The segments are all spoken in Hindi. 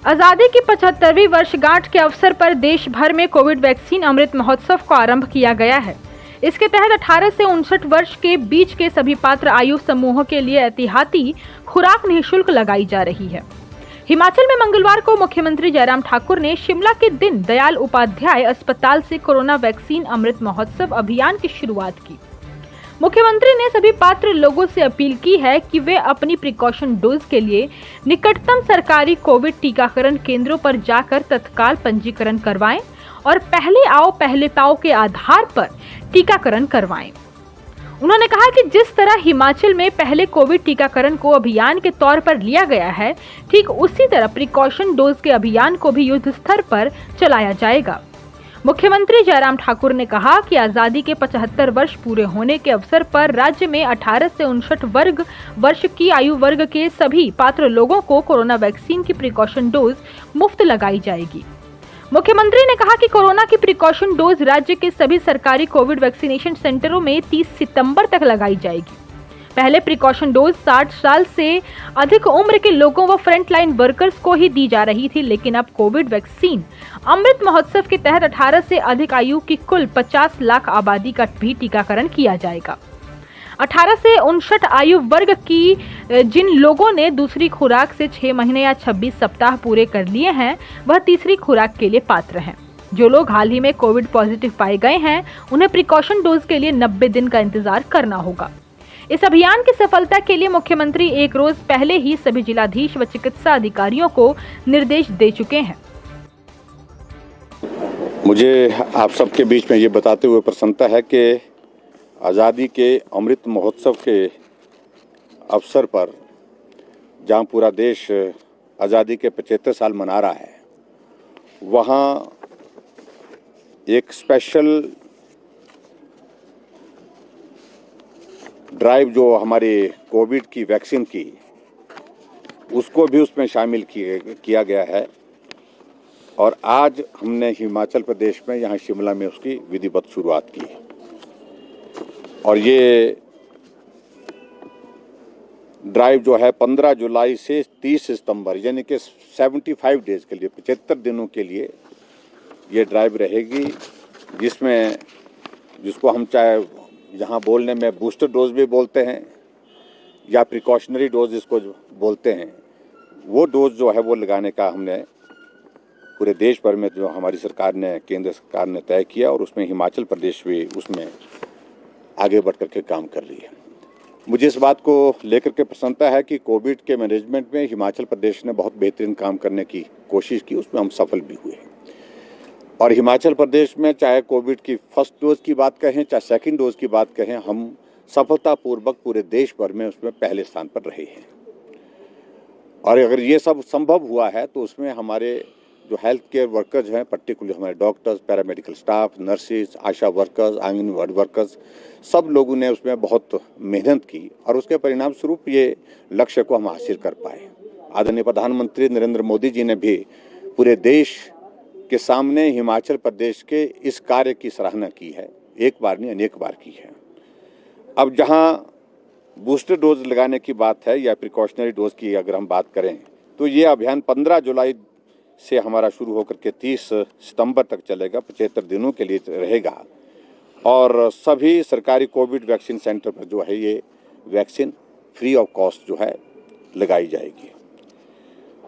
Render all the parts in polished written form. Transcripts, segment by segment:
आजादी की 75वीं वर्षगांठ के अवसर पर देश भर में कोविड वैक्सीन अमृत महोत्सव को आरंभ किया गया है। इसके तहत 18 से 59 वर्ष के बीच के सभी पात्र आयु समूहों के लिए एहतियाती खुराक निःशुल्क लगाई जा रही है। हिमाचल में मंगलवार को मुख्यमंत्री जयराम ठाकुर ने शिमला के दीन दयाल उपाध्याय अस्पताल से कोरोना वैक्सीन अमृत महोत्सव अभियान की शुरुआत की। मुख्यमंत्री ने सभी पात्र लोगों से अपील की है कि वे अपनी प्रिकॉशन डोज के लिए निकटतम सरकारी कोविड टीकाकरण केंद्रों पर जाकर तत्काल पंजीकरण करवाएं और पहले आओ पहले पाओ के आधार पर टीकाकरण करवाएं। उन्होंने कहा कि जिस तरह हिमाचल में पहले कोविड टीकाकरण को अभियान के तौर पर लिया गया है, ठीक उसी तरह प्रिकॉशन डोज के अभियान को भी युद्ध स्तर पर चलाया जाएगा। मुख्यमंत्री जयराम ठाकुर ने कहा कि आजादी के 75 वर्ष पूरे होने के अवसर पर राज्य में 18 से 59 वर्ष की आयु वर्ग के सभी पात्र लोगों को कोरोना वैक्सीन की प्रिकॉशन डोज मुफ्त लगाई जाएगी। मुख्यमंत्री ने कहा कि कोरोना की प्रिकॉशन डोज राज्य के सभी सरकारी कोविड वैक्सीनेशन सेंटरों में 30 सितंबर तक लगाई जाएगी। पहले प्रिकॉशन डोज 60 साल से अधिक उम्र के लोगों व फ्रंटलाइन वर्कर्स को ही दी जा रही थी, लेकिन अब कोविड वैक्सीन अमृत महोत्सव के तहत 18 से अधिक आयु की कुल 50 लाख आबादी का भी टीकाकरण किया जाएगा। 18 से 59 आयु वर्ग की जिन लोगों ने दूसरी खुराक से 6 महीने या 26 सप्ताह पूरे कर लिए हैं, वह तीसरी खुराक के लिए पात्र हैं। जो लोग हाल ही में कोविड पॉजिटिव पाए गए हैं, उन्हें प्रिकॉशन डोज के लिए 90 दिन का इंतजार करना होगा। इस अभियान की सफलता के लिए मुख्यमंत्री एक रोज पहले ही सभी जिलाधीश व चिकित्सा अधिकारियों को निर्देश दे चुके हैं। मुझे आप सबके बीच में ये बताते हुए प्रसन्नता है कि आज़ादी के अमृत महोत्सव के अवसर पर जहाँ पूरा देश आज़ादी के 75 साल मना रहा है, वहाँ एक स्पेशल ड्राइव जो हमारी कोविड की वैक्सीन की, उसको भी उसमें शामिल किया गया है। और आज हमने हिमाचल प्रदेश में यहाँ शिमला में उसकी विधिवत शुरुआत की। और ये ड्राइव जो है 15 जुलाई से 30 सितंबर यानी कि 75 डेज के लिए, 75 दिनों के लिए ये ड्राइव रहेगी, जिसको हम चाहे यहाँ बोलने में बूस्टर डोज भी बोलते हैं या प्रिकॉशनरी डोज जिसको बोलते हैं, वो डोज जो है वो लगाने का हमने पूरे देश भर में जो हमारी सरकार ने, केंद्र सरकार ने तय किया, और उसमें हिमाचल प्रदेश भी उसमें आगे बढ़ कर के काम कर रही है। मुझे इस बात को लेकर के प्रसन्नता है कि कोविड के मैनेजमेंट में हिमाचल प्रदेश ने बहुत बेहतरीन काम करने की कोशिश की, उसमें हम सफल भी हुए। और हिमाचल प्रदेश में चाहे कोविड की फर्स्ट डोज की बात कहें, चाहे सेकंड डोज की बात कहें, हम सफलतापूर्वक पूरे देश भर में उसमें पहले स्थान पर रहे हैं। और अगर ये सब संभव हुआ है तो उसमें हमारे जो हेल्थ केयर वर्कर्स हैं, पर्टिकुलरली हमारे डॉक्टर्स, पैरामेडिकल स्टाफ, नर्सेज, आशा वर्कर्स, आंगनवाड़ी वर्कर्स, सब लोगों ने उसमें बहुत मेहनत की और उसके परिणाम स्वरूप ये लक्ष्य को हम हासिल कर पाए। आदरणीय प्रधानमंत्री नरेंद्र मोदी जी ने भी पूरे देश के सामने हिमाचल प्रदेश के इस कार्य की सराहना की है, एक बार नहीं अनेक बार की है। अब जहां बूस्टर डोज लगाने की बात है या प्रिकॉशनरी डोज की अगर हम बात करें, तो ये अभियान 15 जुलाई से हमारा शुरू होकर के 30 सितंबर तक चलेगा, 75 दिनों के लिए रहेगा। और सभी सरकारी कोविड वैक्सीन सेंटर पर जो है ये वैक्सीन फ्री ऑफ कॉस्ट जो है लगाई जाएगी।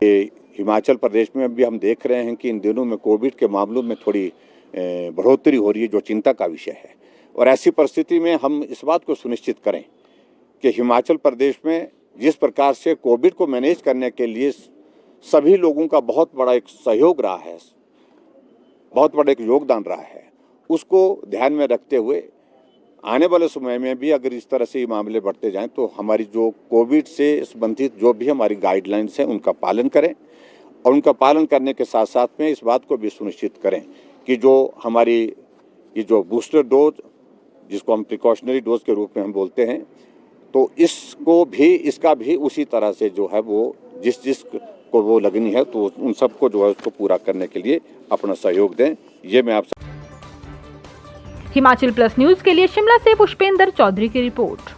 ये हिमाचल प्रदेश में भी हम देख रहे हैं कि इन दिनों में कोविड के मामलों में थोड़ी बढ़ोतरी हो रही है, जो चिंता का विषय है। और ऐसी परिस्थिति में हम इस बात को सुनिश्चित करें कि हिमाचल प्रदेश में जिस प्रकार से कोविड को मैनेज करने के लिए सभी लोगों का बहुत बड़ा एक सहयोग रहा है, बहुत बड़ा एक योगदान रहा है, उसको ध्यान में रखते हुए आने वाले समय में भी अगर इस तरह से ये मामले बढ़ते जाएं तो हमारी जो कोविड से संबंधित जो भी हमारी गाइडलाइंस हैं उनका पालन करें, और उनका पालन करने के साथ साथ में इस बात को भी सुनिश्चित करें कि जो हमारी ये जो बूस्टर डोज, जिसको हम प्रिकॉशनरी डोज के रूप में हम बोलते हैं, तो इसका भी उसी तरह से जो है वो जिस को वो लगनी है, तो उन सबको जो है उसको पूरा करने के लिए अपना सहयोग दें। ये मैं आप हिमाचल प्लस न्यूज के लिए शिमला से पुष्पेंद्र चौधरी की रिपोर्ट।